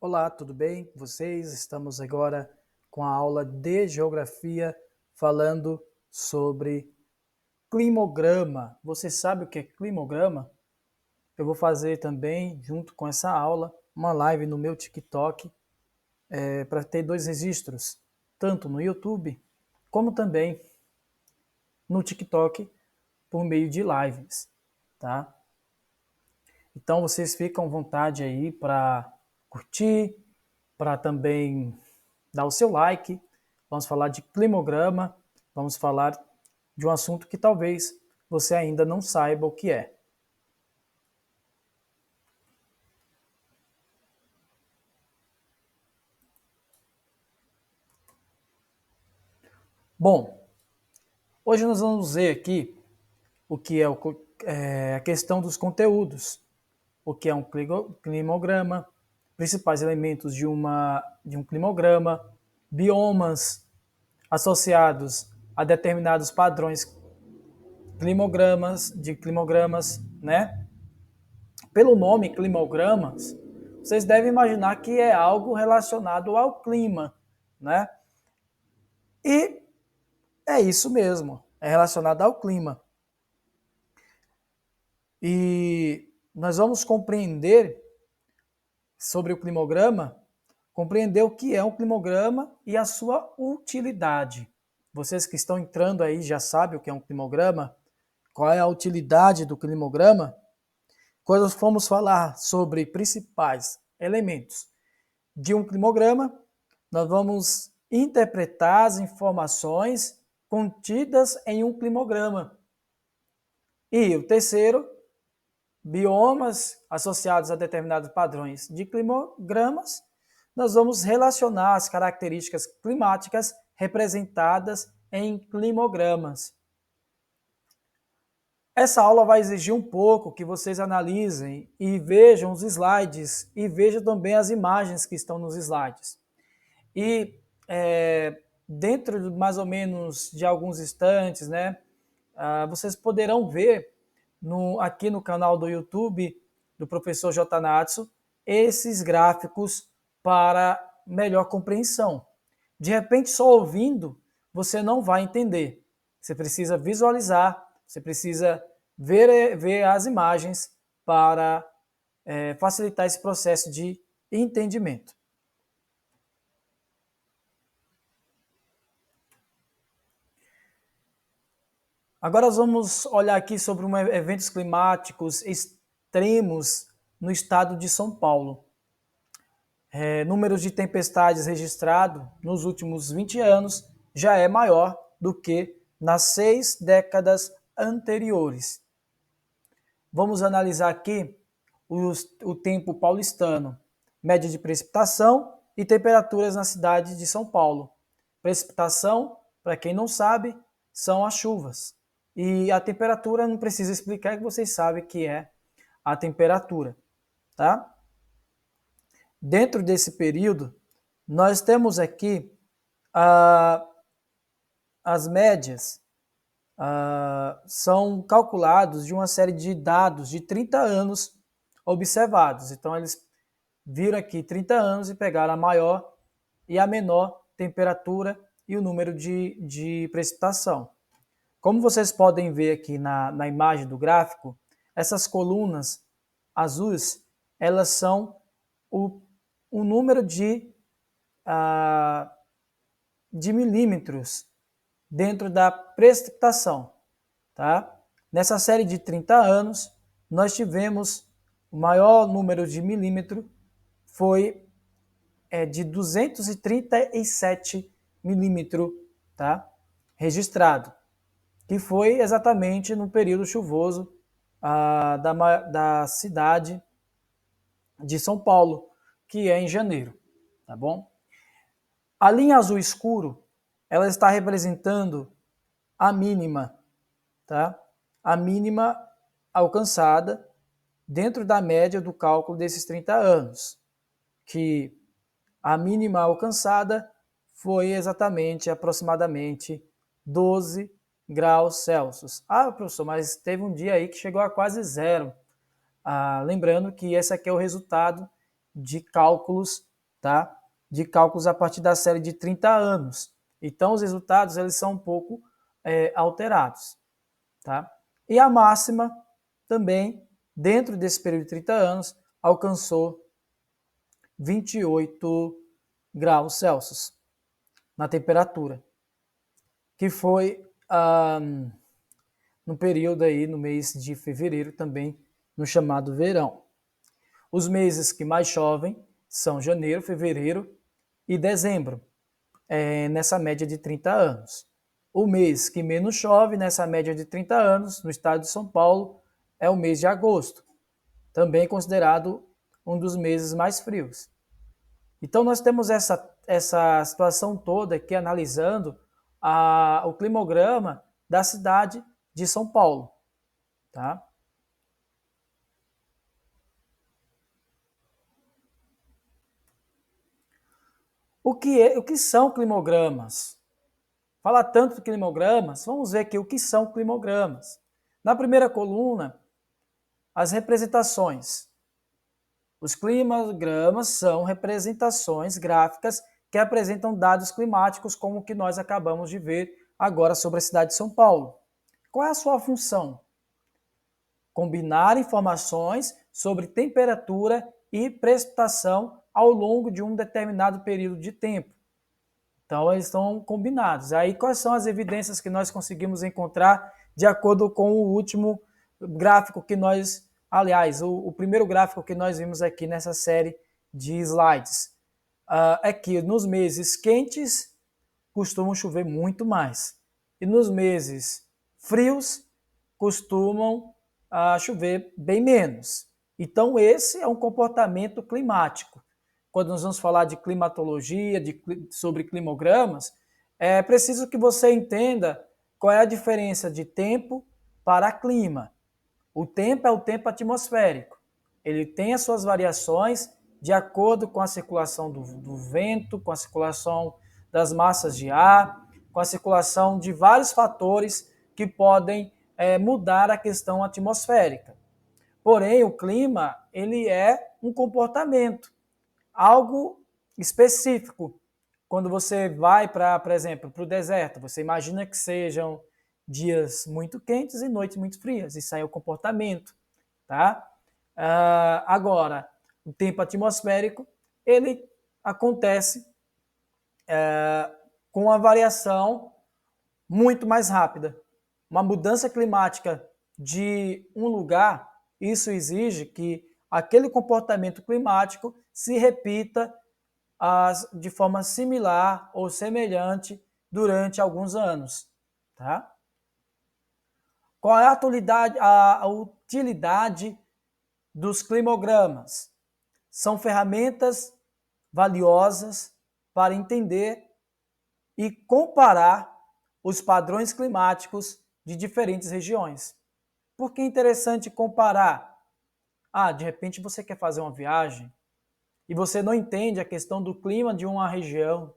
Olá, tudo bem com vocês? Estamos agora com a aula de geografia falando sobre climograma. Você sabe o que é climograma? Eu vou fazer também, junto com essa aula, uma live no meu TikTok para ter dois registros, tanto no YouTube como também no TikTok por meio de lives, tá? Então vocês ficam à vontade aí para curtir, para também dar o seu like. Vamos falar de climograma, vamos falar de um assunto que talvez você ainda não saiba o que é. Bom, hoje nós vamos ver aqui o que é a questão dos conteúdos, o que é um climograma, principais elementos de um climograma, biomas associados a determinados padrões climogramas, né? Pelo nome climogramas, vocês devem imaginar que é algo relacionado ao clima, né? E é isso mesmo, é relacionado ao clima. E nós vamos compreender sobre o climograma, compreender o que é um climograma e a sua utilidade. Vocês que estão entrando aí já sabem o que é um climograma, qual é a utilidade do climograma. Quando formos falar sobre principais elementos de um climograma, nós vamos interpretar as informações contidas em um climograma. E o terceiro, biomas associados a determinados padrões de climogramas, nós vamos relacionar as características climáticas representadas em climogramas. Essa aula vai exigir um pouco que vocês analisem e vejam os slides e vejam também as imagens que estão nos slides. E dentro de mais ou menos de alguns instantes, né, vocês poderão ver aqui no canal do YouTube do professor J. Natsu esses gráficos para melhor compreensão. De repente, só ouvindo, você não vai entender. Você precisa visualizar, você precisa ver as imagens para facilitar esse processo de entendimento. Agora nós vamos olhar aqui sobre eventos climáticos extremos no estado de São Paulo. Números de tempestades registrados nos últimos 20 anos já é maior do que nas 6 décadas anteriores. Vamos analisar aqui o tempo paulistano, média de precipitação e temperaturas na cidade de São Paulo. Precipitação, para quem não sabe, são as chuvas. E a temperatura, não precisa explicar, que vocês sabem que é a temperatura, tá? Dentro desse período, nós temos aqui as médias, são calculados de uma série de dados de 30 anos observados. Então, eles viram aqui 30 anos e pegaram a maior e a menor temperatura e o número de precipitação. Como vocês podem ver aqui na imagem do gráfico, essas colunas azuis, elas são o número de milímetros dentro da precipitação. Tá? Nessa série de 30 anos, nós tivemos o maior número de milímetro foi de 237 milímetros, tá? Registrado, que foi exatamente no período chuvoso da cidade de São Paulo, que é em janeiro, tá bom? A linha azul escuro, ela está representando a mínima, tá? A mínima alcançada dentro da média do cálculo desses 30 anos, que a mínima alcançada foi exatamente, aproximadamente 12 graus Celsius. Ah, professor, mas teve um dia aí que chegou a quase zero. Lembrando que esse aqui é o resultado de cálculos tá? De cálculos a partir da série de 30 anos. Então, os resultados eles são um pouco alterados. Tá? E a máxima também, dentro desse período de 30 anos, alcançou 28 graus Celsius na temperatura, que foi no período aí, no mês de fevereiro também, no chamado verão. Os meses que mais chovem são janeiro, fevereiro e dezembro, nessa média de 30 anos. O mês que menos chove nessa média de 30 anos, no estado de São Paulo, é o mês de agosto, também considerado um dos meses mais frios. Então nós temos essa situação toda aqui analisando o climograma da cidade de São Paulo. Tá? O que são climogramas? Fala tanto de climogramas, vamos ver aqui o que são climogramas. Na primeira coluna, as representações. Os climogramas são representações gráficas que apresentam dados climáticos, como o que nós acabamos de ver agora sobre a cidade de São Paulo. Qual é a sua função? Combinar informações sobre temperatura e precipitação ao longo de um determinado período de tempo. Então, eles estão combinados. Aí, quais são as evidências que nós conseguimos encontrar de acordo com o último gráfico que nós... Aliás, o primeiro gráfico que nós vimos aqui nessa série de slides. É que nos meses quentes costumam chover muito mais. E nos meses frios costumam chover bem menos. Então, esse é um comportamento climático. Quando nós vamos falar de climatologia, sobre climogramas, é preciso que você entenda qual é a diferença de tempo para clima. O tempo é o tempo atmosférico. Ele tem as suas variações de acordo com a circulação do vento, com a circulação das massas de ar, com a circulação de vários fatores que podem mudar a questão atmosférica. Porém, o clima ele é um comportamento, algo específico. Quando você vai, por exemplo, para o deserto, você imagina que sejam dias muito quentes e noites muito frias. Isso aí é o comportamento. Tá? Agora, o tempo atmosférico, ele acontece com uma variação muito mais rápida. Uma mudança climática de um lugar, isso exige que aquele comportamento climático se repita de forma similar ou semelhante durante alguns anos. Tá? Qual é a utilidade dos climogramas? São ferramentas valiosas para entender e comparar os padrões climáticos de diferentes regiões. Por que é interessante comparar? De repente você quer fazer uma viagem e você não entende a questão do clima de uma região.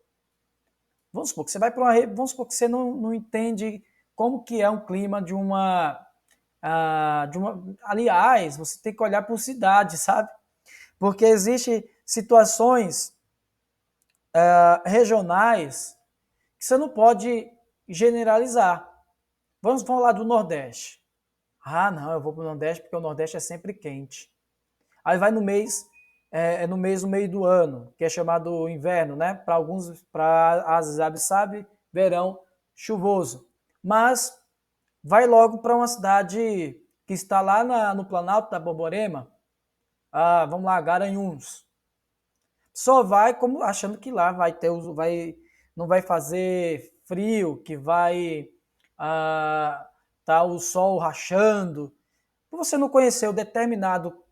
Vamos supor que você vai para vamos supor que você não entende como que é um clima de uma... Aliás, você tem que olhar por cidade, sabe? Porque existem situações regionais que você não pode generalizar. Vamos falar do Nordeste. Não, eu vou para o Nordeste porque o Nordeste é sempre quente. Aí vai no mês no meio do ano, que é chamado inverno, né? Para alguns, para as aves sabe, verão chuvoso. Mas vai logo para uma cidade que está lá no Planalto da Borborema, vamos lá, Garanhuns. Só vai como achando que lá não vai fazer frio, que vai tá o sol rachando. Você não conheceu determinado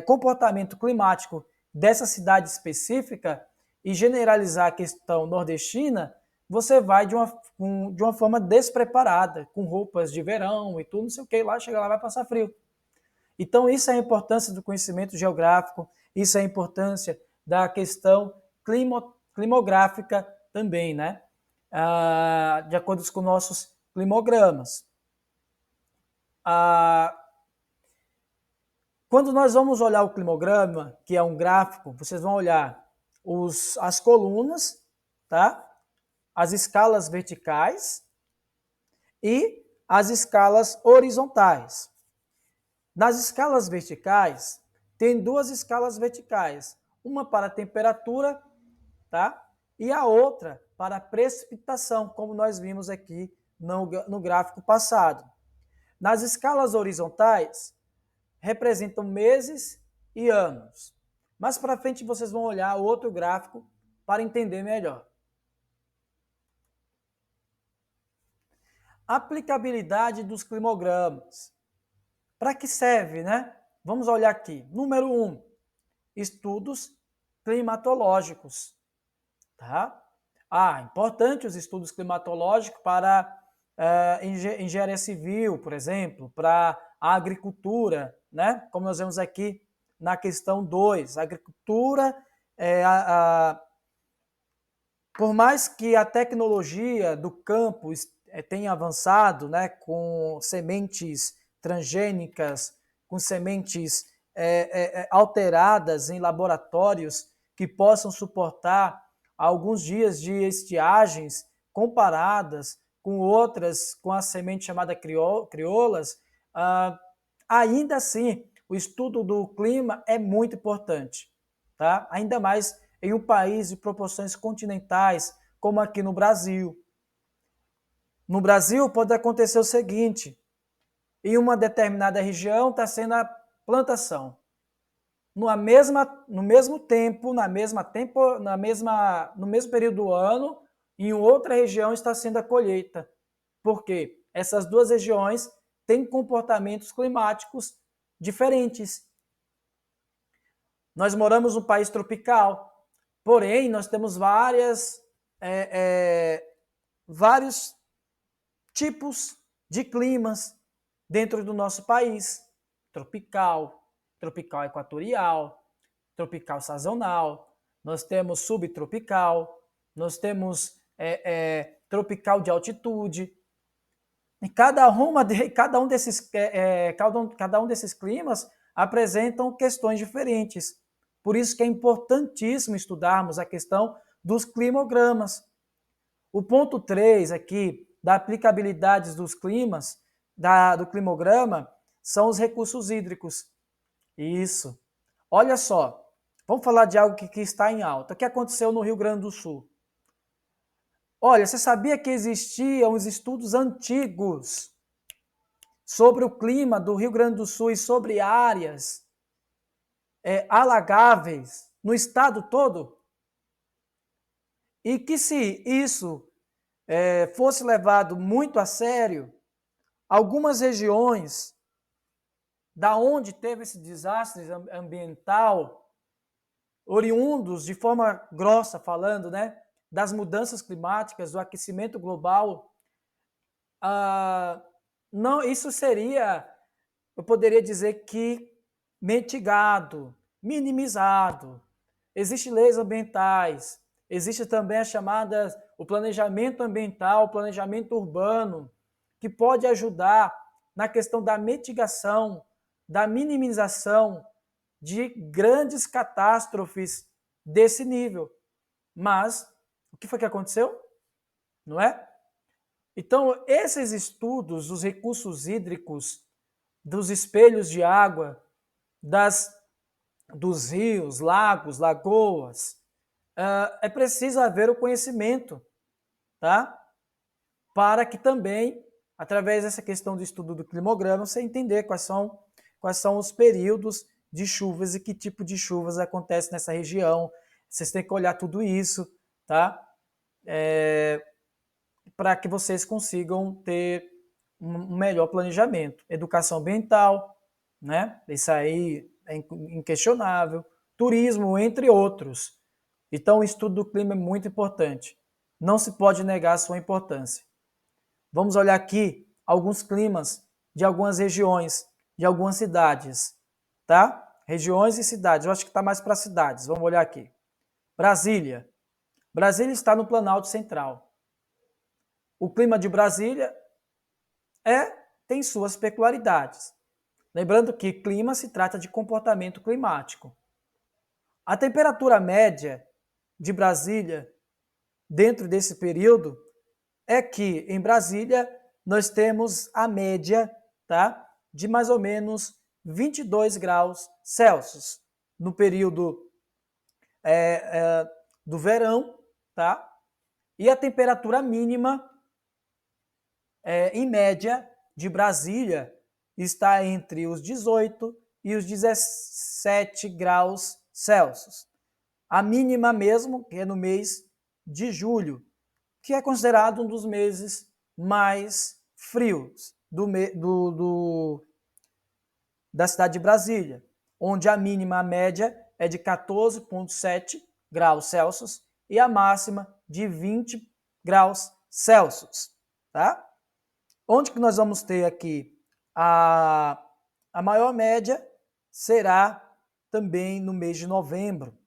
comportamento climático dessa cidade específica e generalizar a questão nordestina, você vai de uma forma despreparada, com roupas de verão e tudo, não sei o que, chega lá vai passar frio. Então, isso é a importância do conhecimento geográfico, isso é a importância da questão climográfica também, né? De acordo com nossos climogramas. Quando nós vamos olhar o climograma, que é um gráfico, vocês vão olhar as colunas, tá? As escalas verticais e as escalas horizontais. Nas escalas verticais, tem duas escalas verticais, uma para temperatura, tá? E a outra para precipitação, como nós vimos aqui no gráfico passado. Nas escalas horizontais, representam meses e anos. Mais para frente vocês vão olhar o outro gráfico para entender melhor. Aplicabilidade dos climogramas. Para que serve, né? Vamos olhar aqui. Número 1, estudos climatológicos. Tá? Importante os estudos climatológicos para engenharia civil, por exemplo, para a agricultura, né? Como nós vemos aqui na questão 2. A agricultura, por mais que a tecnologia do campo tenha avançado, né, com sementes transgênicas, com sementes alteradas em laboratórios que possam suportar alguns dias de estiagens comparadas com outras, com a semente chamada crioulas, ainda assim, o estudo do clima é muito importante, tá? Ainda mais em um país de proporções continentais, como aqui no Brasil. No Brasil, pode acontecer o seguinte: em uma determinada região está sendo a plantação. No mesmo tempo, no mesmo período do ano, em outra região está sendo a colheita. Por quê? Essas duas regiões têm comportamentos climáticos diferentes. Nós moramos num país tropical, porém, nós temos vários tipos de climas dentro do nosso país. Tropical, tropical equatorial, tropical sazonal, nós temos subtropical, nós temos tropical de altitude. E cada um desses climas apresentam questões diferentes. Por isso que é importantíssimo estudarmos a questão dos climogramas. O ponto 3 aqui, da aplicabilidade dos climas, do climograma, são os recursos hídricos. Isso. Olha só, vamos falar de algo que está em alta. O que aconteceu no Rio Grande do Sul? Olha, você sabia que existiam os estudos antigos sobre o clima do Rio Grande do Sul e sobre áreas alagáveis no estado todo? E que se isso fosse levado muito a sério, algumas regiões da onde teve esse desastre ambiental, oriundos de forma grossa falando, né, das mudanças climáticas, do aquecimento global, não, isso seria, eu poderia dizer que mitigado, minimizado. Existem leis ambientais, existe também o planejamento ambiental, o planejamento urbano, que pode ajudar na questão da mitigação, da minimização de grandes catástrofes desse nível. Mas, o que foi que aconteceu? Não é? Então, esses estudos dos recursos hídricos, dos espelhos de água, dos rios, lagos, lagoas, é preciso haver o conhecimento, tá? Para que também, através dessa questão do estudo do climograma, você entender quais são os períodos de chuvas e que tipo de chuvas acontece nessa região. Vocês têm que olhar tudo isso, tá? Para que vocês consigam ter um melhor planejamento. Educação ambiental, né? Isso aí é inquestionável. Turismo, entre outros. Então, o estudo do clima é muito importante. Não se pode negar a sua importância. Vamos olhar aqui alguns climas de algumas regiões, de algumas cidades, tá? Regiões e cidades. Eu acho que está mais para cidades. Vamos olhar aqui. Brasília. Brasília está no Planalto Central. O clima de Brasília tem suas peculiaridades. Lembrando que clima se trata de comportamento climático. A temperatura média de Brasília, dentro desse período, é que em Brasília nós temos a média, tá, de mais ou menos 22 graus Celsius no período do verão, tá? E a temperatura mínima, em média, de Brasília está entre os 18 e os 17 graus Celsius. A mínima mesmo, que é no mês de julho, que é considerado um dos meses mais frios da cidade de Brasília, onde a mínima, a média, é de 14,7 graus Celsius e a máxima de 20 graus Celsius. Tá? Onde que nós vamos ter aqui a maior média será também no mês de novembro,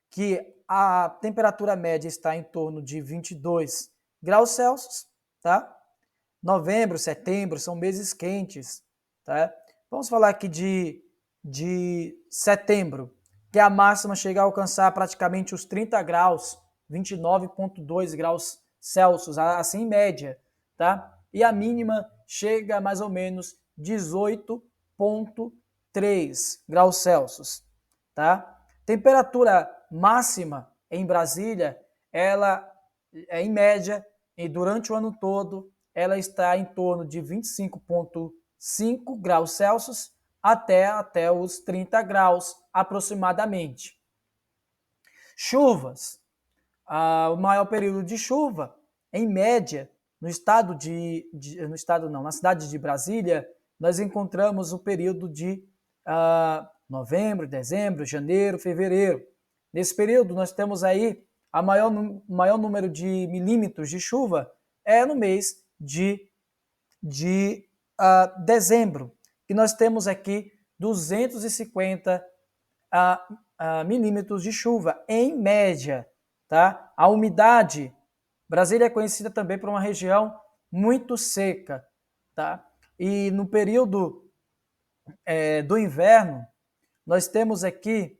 que a temperatura média está em torno de 22 graus Celsius, tá? Novembro, setembro são meses quentes, tá? Vamos falar aqui de setembro, que a máxima chega a alcançar praticamente os 30 graus, 29,2 graus Celsius, assim em média, tá? E a mínima chega a mais ou menos 18,3 graus Celsius, tá? Temperatura máxima em Brasília, ela é em média, e durante o ano todo, ela está em torno de 25,5 graus Celsius até os 30 graus aproximadamente. Chuvas. O maior período de chuva, em média, na cidade de Brasília, nós encontramos o período de novembro, dezembro, janeiro, fevereiro. Nesse período, nós temos aí o maior número de milímetros de chuva é no mês de dezembro, que nós temos aqui 250 milímetros de chuva, em média. Tá? A umidade, Brasília é conhecida também por uma região muito seca. Tá? E no período do inverno, nós temos aqui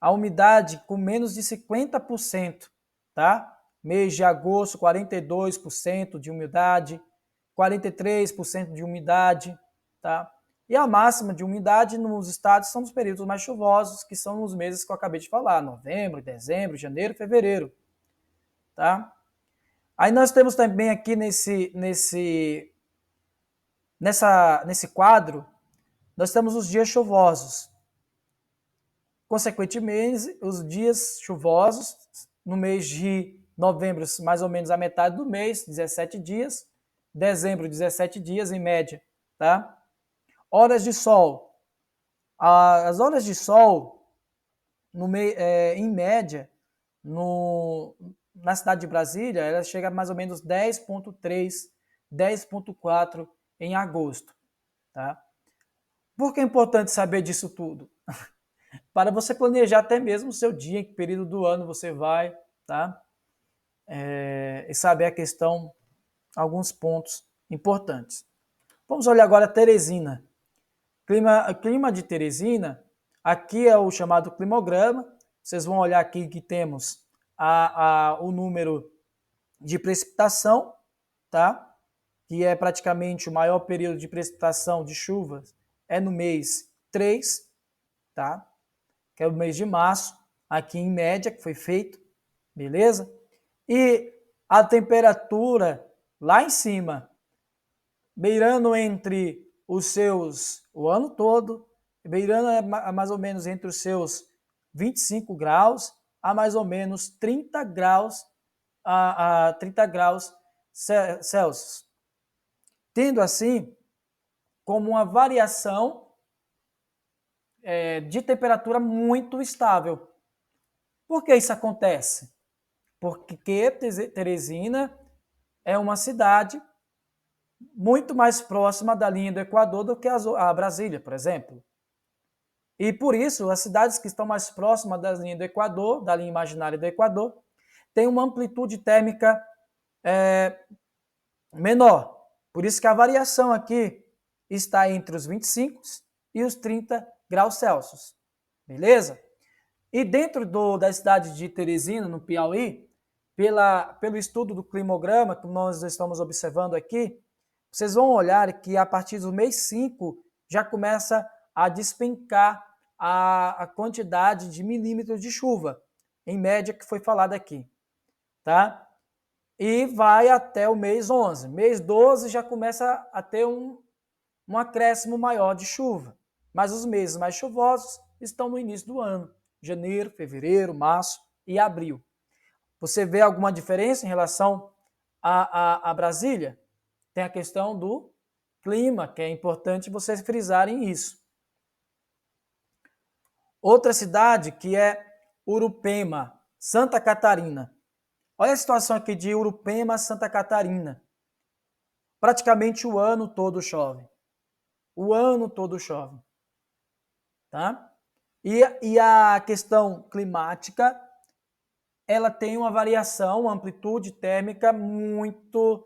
a umidade com menos de 50%, tá? Mês de agosto, 42% de umidade, 43% de umidade, tá? E a máxima de umidade nos estados são os períodos mais chuvosos, que são os meses que eu acabei de falar, novembro, dezembro, janeiro, fevereiro, tá? Aí nós temos também aqui nesse quadro, nós temos os dias chuvosos. Consequentemente, os dias chuvosos, no mês de novembro, mais ou menos a metade do mês, 17 dias, dezembro, 17 dias em média, tá? Horas de sol. As horas de sol, em média, na cidade de Brasília, ela chega a mais ou menos 10,3, 10,4 em agosto, tá? Por que é importante saber disso tudo? Para você planejar até mesmo o seu dia, em que período do ano você vai, tá? E saber alguns pontos importantes. Vamos olhar agora Teresina. Clima de Teresina, aqui é o chamado climograma. Vocês vão olhar aqui que temos o número de precipitação, tá? Que é praticamente o maior período de precipitação de chuvas, é no mês 3, tá? Que é o mês de março, aqui em média, que foi feito, beleza? E a temperatura lá em cima, beirando entre o ano todo, beirando mais ou menos entre os seus 25 graus a mais ou menos 30 graus, a 30 graus Celsius. Tendo assim, como uma variação de temperatura muito estável. Por que isso acontece? Porque Teresina é uma cidade muito mais próxima da linha do Equador do que a Brasília, por exemplo. E por isso, as cidades que estão mais próximas da linha do Equador, da linha imaginária do Equador, têm uma amplitude térmica menor. Por isso que a variação aqui está entre os 25 e os 30 graus Celsius. Beleza? E dentro da cidade de Teresina, no Piauí, pelo estudo do climograma que nós estamos observando aqui, vocês vão olhar que a partir do mês 5 já começa a despencar a quantidade de milímetros de chuva, em média, que foi falado aqui. Tá? E vai até o mês 11. Mês 12 já começa a ter um acréscimo maior de chuva. Mas os meses mais chuvosos estão no início do ano. Janeiro, fevereiro, março e abril. Você vê alguma diferença em relação a Brasília? Tem a questão do clima, que é importante vocês frisarem isso. Outra cidade que é Urupema, Santa Catarina. Olha a situação aqui de Urupema, Santa Catarina. Praticamente o ano todo chove. O ano todo chove. Tá? E a questão climática, ela tem uma variação, uma amplitude térmica muito...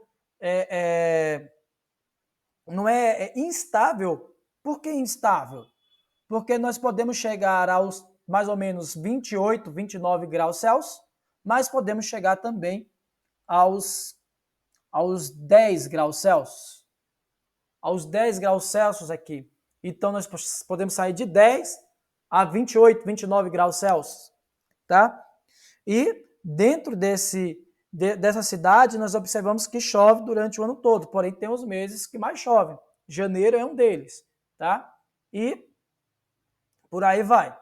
não é instável. Por que instável? Porque nós podemos chegar aos mais ou menos 28, 29 graus Celsius, mas podemos chegar também aos 10 graus Celsius. Aos 10 graus Celsius aqui. Então, nós podemos sair de 10 a 28, 29 graus Celsius. Tá? E dentro dessa cidade, nós observamos que chove durante o ano todo, porém tem os meses que mais chovem. Janeiro é um deles. Tá? E por aí vai.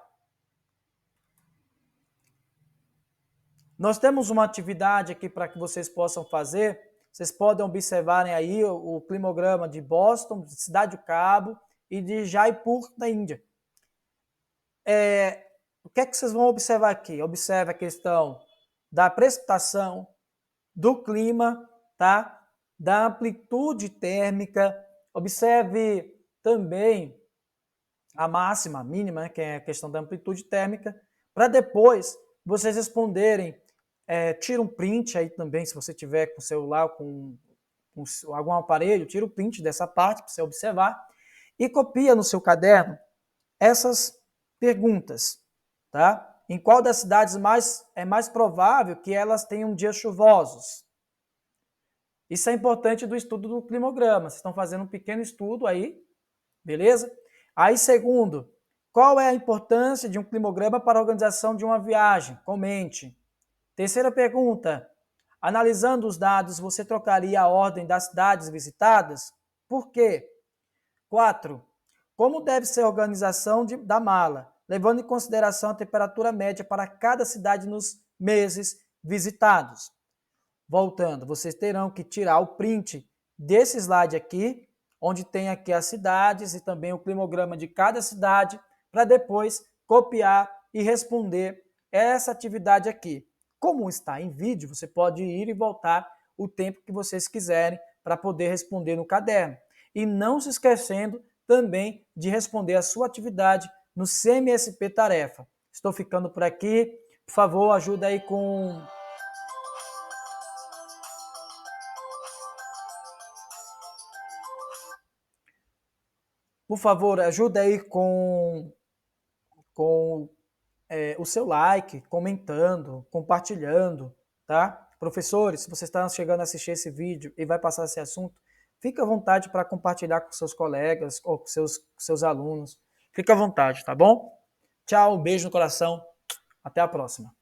Nós temos uma atividade aqui para que vocês possam fazer. Vocês podem observarem aí o climograma de Boston, de Cidade do Cabo e de Jaipur, da Índia. O que é que vocês vão observar aqui? Observe a questão da precipitação, do clima, tá? Da amplitude térmica. Observe também a máxima, a mínima, né, que é a questão da amplitude térmica, para depois vocês responderem. Tira um print aí também, se você tiver com o celular, com algum aparelho, tira o print dessa parte para você observar e copia no seu caderno essas perguntas, tá? Em qual das cidades é mais provável que elas tenham dias chuvosos? Isso é importante do estudo do climograma. Vocês estão fazendo um pequeno estudo aí, beleza? Aí, segundo, qual é a importância de um climograma para a organização de uma viagem? Comente. Terceira pergunta, analisando os dados, você trocaria a ordem das cidades visitadas? Por quê? 4. Como deve ser a organização da mala, levando em consideração a temperatura média para cada cidade nos meses visitados? Voltando, vocês terão que tirar o print desse slide aqui, onde tem aqui as cidades e também o climograma de cada cidade, para depois copiar e responder essa atividade aqui. Como está em vídeo, você pode ir e voltar o tempo que vocês quiserem para poder responder no caderno. E não se esquecendo também de responder a sua atividade no CMSP Tarefa. Estou ficando por aqui. Por favor, ajuda aí com... Por favor, ajuda aí com o seu like, comentando, compartilhando, tá? Professores, se você está chegando a assistir esse vídeo e vai passar esse assunto, fique à vontade para compartilhar com seus colegas ou com seus alunos. Fique à vontade, tá bom? Tchau, um beijo no coração. Até a próxima.